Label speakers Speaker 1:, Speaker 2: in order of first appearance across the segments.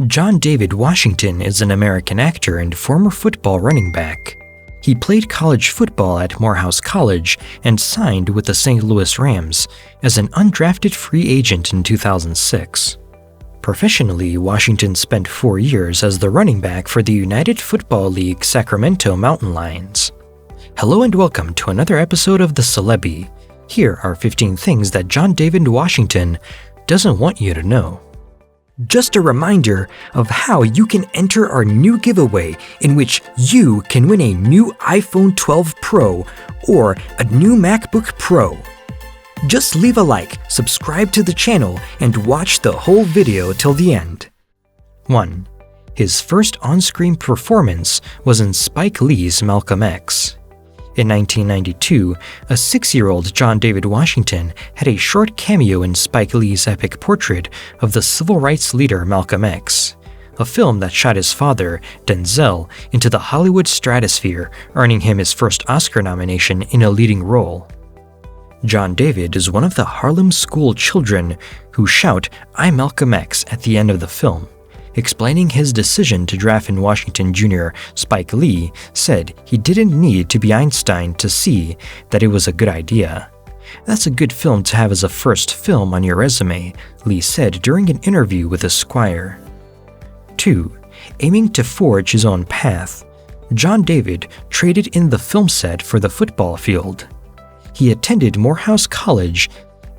Speaker 1: John David Washington is an American actor and former football running back. He played college football at Morehouse College and signed with the St. Louis Rams as an undrafted free agent in 2006. Professionally, Washington spent 4 years as the running back for the United Football League Sacramento Mountain Lions. Hello and welcome to another episode of the Celeby. Here are 15 things that John David Washington doesn't want you to know. Just a reminder of how you can enter our new giveaway in which you can win a new iPhone 12 Pro or a new MacBook Pro. Just leave a like, subscribe to the channel, and watch the whole video till the end. 1. His first on-screen performance was in Spike Lee's Malcolm X. In 1992, a 6-year-old John David Washington had a short cameo in Spike Lee's epic portrait of the civil rights leader Malcolm X, a film that shot his father, Denzel, into the Hollywood stratosphere, earning him his first Oscar nomination in a leading role. John David is one of the Harlem school children who shout, "I'm Malcolm X" at the end of the film. Explaining his decision to draft in Washington Jr., Spike Lee said he didn't need to be Einstein to see that it was a good idea. "That's a good film to have as a first film on your resume," Lee said during an interview with Esquire. 2. Aiming to forge his own path, John David traded in the film set for the football field. He attended Morehouse College,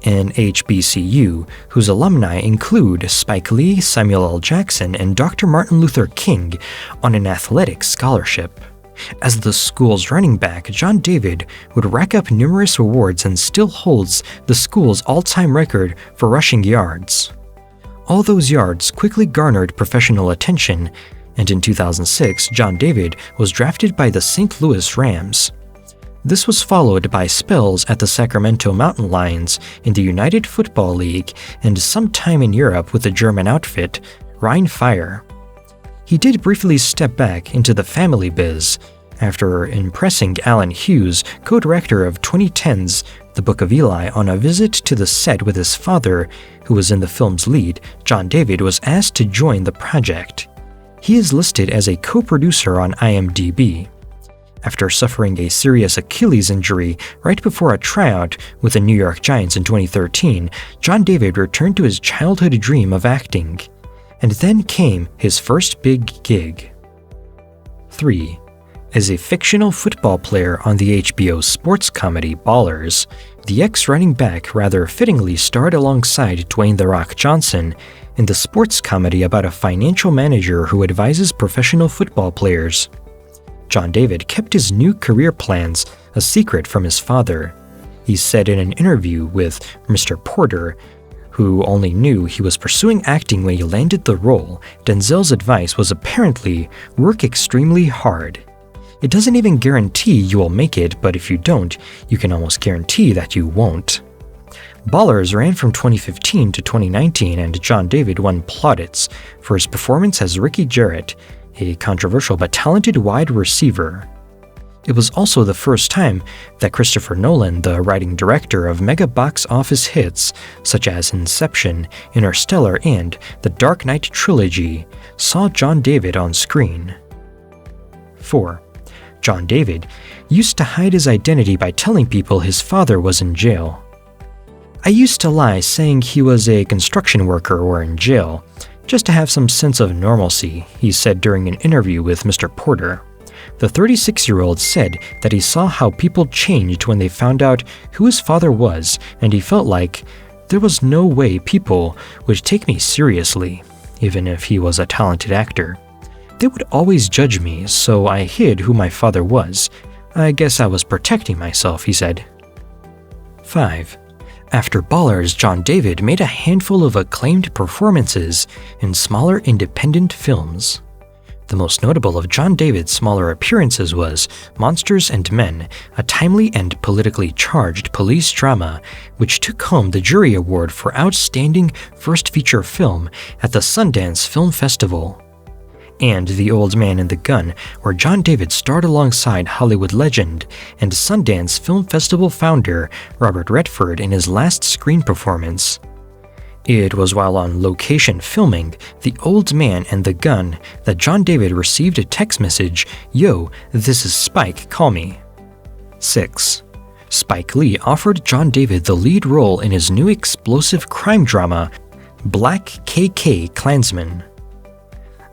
Speaker 1: an HBCU, whose alumni include Spike Lee, Samuel L. Jackson, and Dr. Martin Luther King, on an athletics scholarship. As the school's running back, John David would rack up numerous awards and still holds the school's all-time record for rushing yards. All those yards quickly garnered professional attention, and in 2006, John David was drafted by the St. Louis Rams. This was followed by spells at the Sacramento Mountain Lions in the United Football League and some time in Europe with the German outfit, RIhana. He did briefly step back into the family biz after impressing Alan Hughes, co-director of 2010's The Book of Eli, on a visit to the set with his father, who was in the film's lead. John David was asked to join the project. He is listed as a co-producer on IMDb. After suffering a serious Achilles injury right before a tryout with the New York Giants in 2013, John David returned to his childhood dream of acting. And then came his first big gig. 3. As a fictional football player on the HBO sports comedy Ballers, the ex-running back rather fittingly starred alongside Dwayne "The Rock" Johnson in the sports comedy about a financial manager who advises professional football players. John David kept his new career plans a secret from his father. He said in an interview with Mr. Porter, who only knew he was pursuing acting when he landed the role, Denzel's advice was apparently work extremely hard. It doesn't even guarantee you will make it, but if you don't, you can almost guarantee that you won't. Ballers ran from 2015 to 2019, and John David won plaudits for his performance as Ricky Jarrett, a controversial but talented wide receiver. It was also the first time that Christopher Nolan, the writing director of mega box office hits such as Inception, Interstellar, and the Dark Knight trilogy, saw John David on screen. 4. John David used to hide his identity by telling people his father was in jail. "I used to lie saying he was a construction worker or in jail, just to have some sense of normalcy," he said during an interview with Mr. Porter. The 36-year-old said that he saw how people changed when they found out who his father was, and he felt like there was no way people would take me seriously, even if he was a talented actor. "They would always judge me, so I hid who my father was. I guess I was protecting myself," he said. 5. After Ballers, John David made a handful of acclaimed performances in smaller independent films. The most notable of John David's smaller appearances was Monsters and Men, a timely and politically charged police drama which took home the Jury Award for Outstanding First Feature Film at the Sundance Film Festival. And The Old Man and the Gun, where John David starred alongside Hollywood legend and Sundance Film Festival founder Robert Redford in his last screen performance. It was while on location filming The Old Man and the Gun that John David received a text message, "Yo, this is Spike, call me." 6. Spike Lee offered John David the lead role in his new explosive crime drama, Black KK Klansman.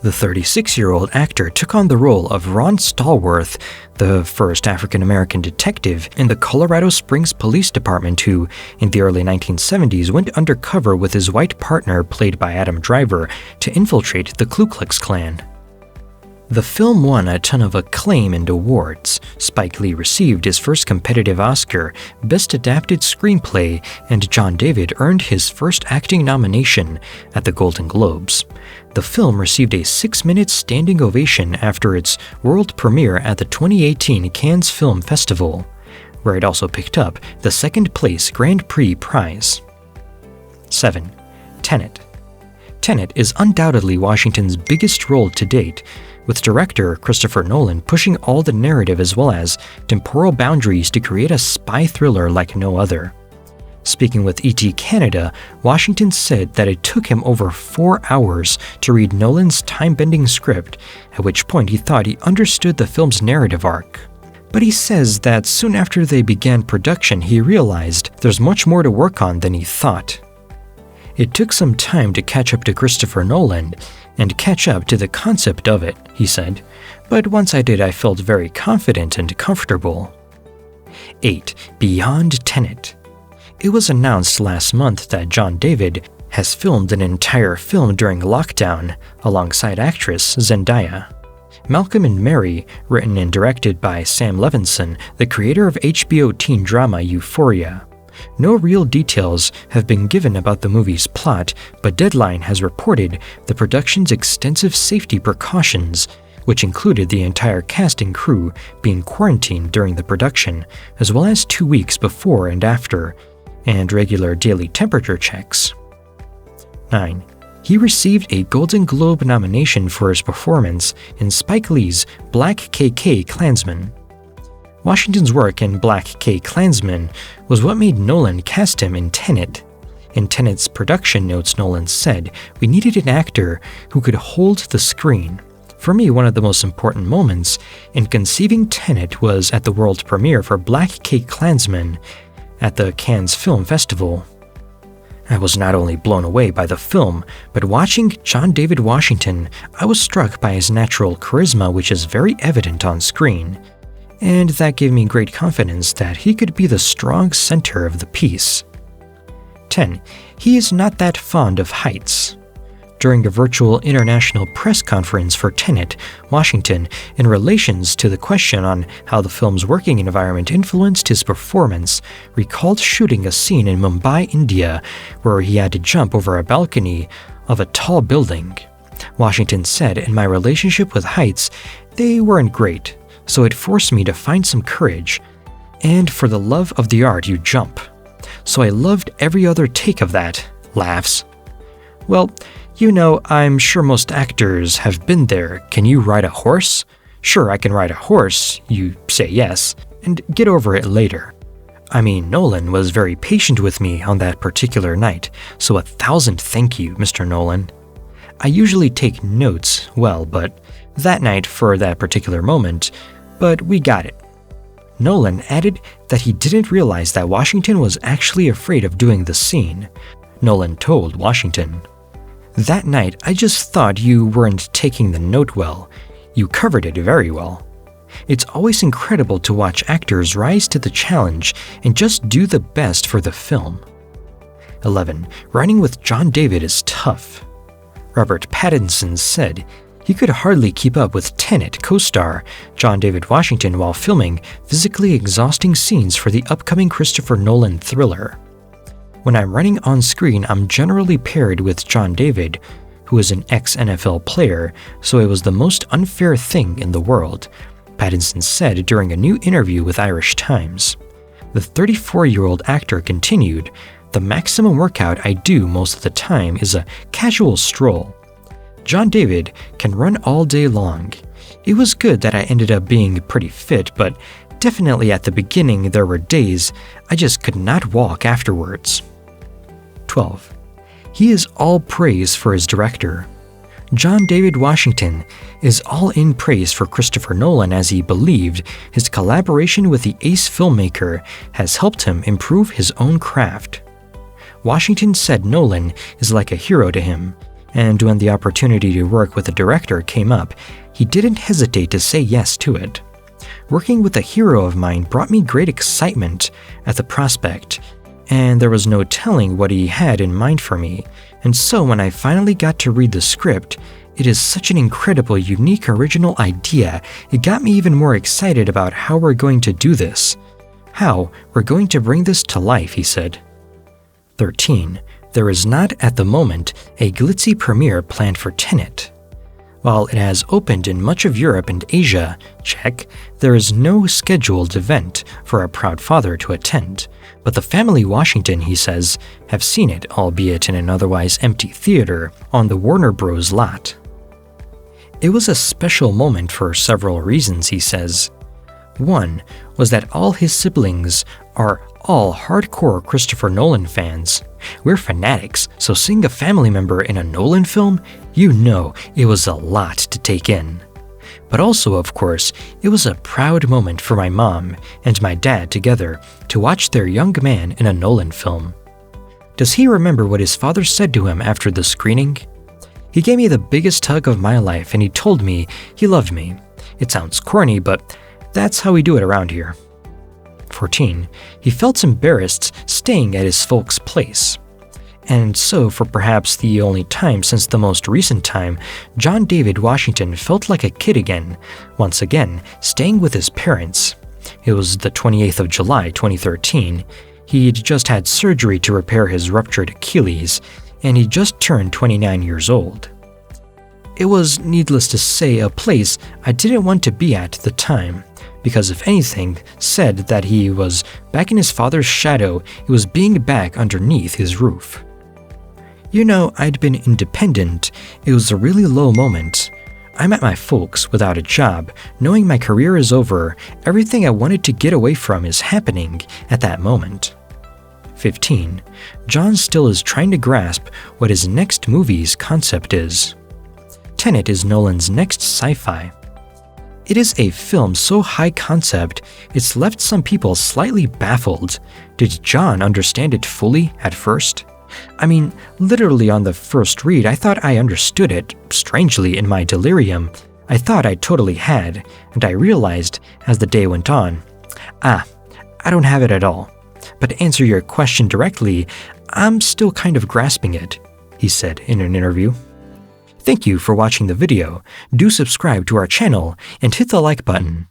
Speaker 1: The 36-year-old actor took on the role of Ron Stallworth, the first African-American detective in the Colorado Springs Police Department who, in the early 1970s, went undercover with his white partner, played by Adam Driver, to infiltrate the Ku Klux Klan. The film won a ton of acclaim and awards. Spike Lee received his first competitive Oscar, Best Adapted Screenplay, and John David earned his first acting nomination at the Golden Globes. The film received a 6-minute standing ovation after its world premiere at the 2018 Cannes Film Festival, where it also picked up the second-place Grand Prix prize. 7. Tenet. Tenet is undoubtedly Washington's biggest role to date, with director Christopher Nolan pushing all the narrative as well as temporal boundaries to create a spy thriller like no other. Speaking with ET Canada, Washington said that it took him over 4 hours to read Nolan's time-bending script, at which point he thought he understood the film's narrative arc. But he says that soon after they began production, he realized there's much more to work on than he thought. It took some time to catch up to Christopher Nolan and catch up to the concept of it, he said, but once I did, I felt very confident and comfortable. 8. Beyond Tenet. It was announced last month that John David has filmed an entire film during lockdown alongside actress Zendaya. Malcolm and Mary, written and directed by Sam Levinson, the creator of HBO teen drama Euphoria. No real details have been given about the movie's plot, but Deadline has reported the production's extensive safety precautions, which included the entire cast and crew being quarantined during the production, as well as 2 weeks before and after, and regular daily temperature checks. 9. He received a Golden Globe nomination for his performance in Spike Lee's Black KK Klansman. Washington's work in Black K Klansman was what made Nolan cast him in Tenet. In Tenet's production notes, Nolan said, "We needed an actor who could hold the screen." For me, one of the most important moments in conceiving Tenet was at the world premiere for Black K Klansman at the Cannes Film Festival. I was not only blown away by the film, but watching John David Washington, I was struck by his natural charisma, which is very evident on screen. And that gave me great confidence that he could be the strong center of the piece. 10. He is not that fond of heights. During a virtual international press conference for Tenet, Washington, in relations to the question on how the film's working environment influenced his performance, recalled shooting a scene in Mumbai, India, where he had to jump over a balcony of a tall building. Washington said, "In my relationship with heights, they weren't great. So it forced me to find some courage. And for the love of the art, you jump. So I loved every other take of that." Laughs. "Well, you know, I'm sure most actors have been there. Can you ride a horse? Sure, I can ride a horse." You say yes, and get over it later. I mean, Nolan was very patient with me on that particular night, so 1,000 thank you, Mr. Nolan. I usually take notes, well, but that night for that particular moment, but we got it. Nolan added that he didn't realize that Washington was actually afraid of doing the scene. Nolan told Washington, "That night, I just thought you weren't taking the note well. You covered it very well." It's always incredible to watch actors rise to the challenge and just do the best for the film. 11. Writing with John David is tough. Robert Pattinson said, he could hardly keep up with Tenet co-star John David Washington while filming physically exhausting scenes for the upcoming Christopher Nolan thriller. "When I'm running on screen, I'm generally paired with John David, who is an ex-NFL player, so it was the most unfair thing in the world," Pattinson said during a new interview with Irish Times. The 34-year-old actor continued, "The maximum workout I do most of the time is a casual stroll. John David can run all day long. It was good that I ended up being pretty fit, but definitely at the beginning there were days I just could not walk afterwards." 12. He is all praise for his director. John David Washington is all in praise for Christopher Nolan as he believed his collaboration with the ace filmmaker has helped him improve his own craft. Washington said Nolan is like a hero to him, and when the opportunity to work with a director came up, he didn't hesitate to say yes to it. Working with a hero of mine brought me great excitement at the prospect, and there was no telling what he had in mind for me, and so when I finally got to read the script, it is such an incredible, unique, original idea. It got me even more excited about how we're going to do this. How we're going to bring this to life, he said. 13. There is not, at the moment, a glitzy premiere planned for Tenet. While it has opened in much of Europe and Asia, check, there is no scheduled event for a proud father to attend, but the family Washington, he says, have seen it, albeit in an otherwise empty theater on the Warner Bros. Lot. It was a special moment for several reasons, he says. One was that all his siblings are all hardcore Christopher Nolan fans. We're fanatics, so seeing a family member in a Nolan film, you know it was a lot to take in. But also, of course, it was a proud moment for my mom and my dad together to watch their young man in a Nolan film. Does he remember what his father said to him after the screening? He gave me the biggest hug of my life and he told me he loved me. It sounds corny, but that's how we do it around here. 14. He felt embarrassed staying at his folks' place. And so, for perhaps the only time since the most recent time, John David Washington felt like a kid again, once again, staying with his parents. It was the 28th of July, 2013. He'd just had surgery to repair his ruptured Achilles, and he just turned 29 years old. It was, needless to say, a place I didn't want to be at the time, because if anything said that he was back in his father's shadow, it was being back underneath his roof. You know, I'd been independent. It was a really low moment. I'm at my folks without a job, knowing my career is over. Everything I wanted to get away from is happening at that moment. 15. John still is trying to grasp what his next movie's concept is. Tenet is Nolan's next sci-fi. It is a film so high concept, it's left some people slightly baffled. Did John understand it fully at first? I mean, literally on the first read, I thought I understood it. Strangely, in my delirium, I thought I totally had, and I realized as the day went on, I don't have it at all. But to answer your question directly, I'm still kind of grasping it, he said in an interview. Thank you for watching the video. Do subscribe to our channel and hit the like button.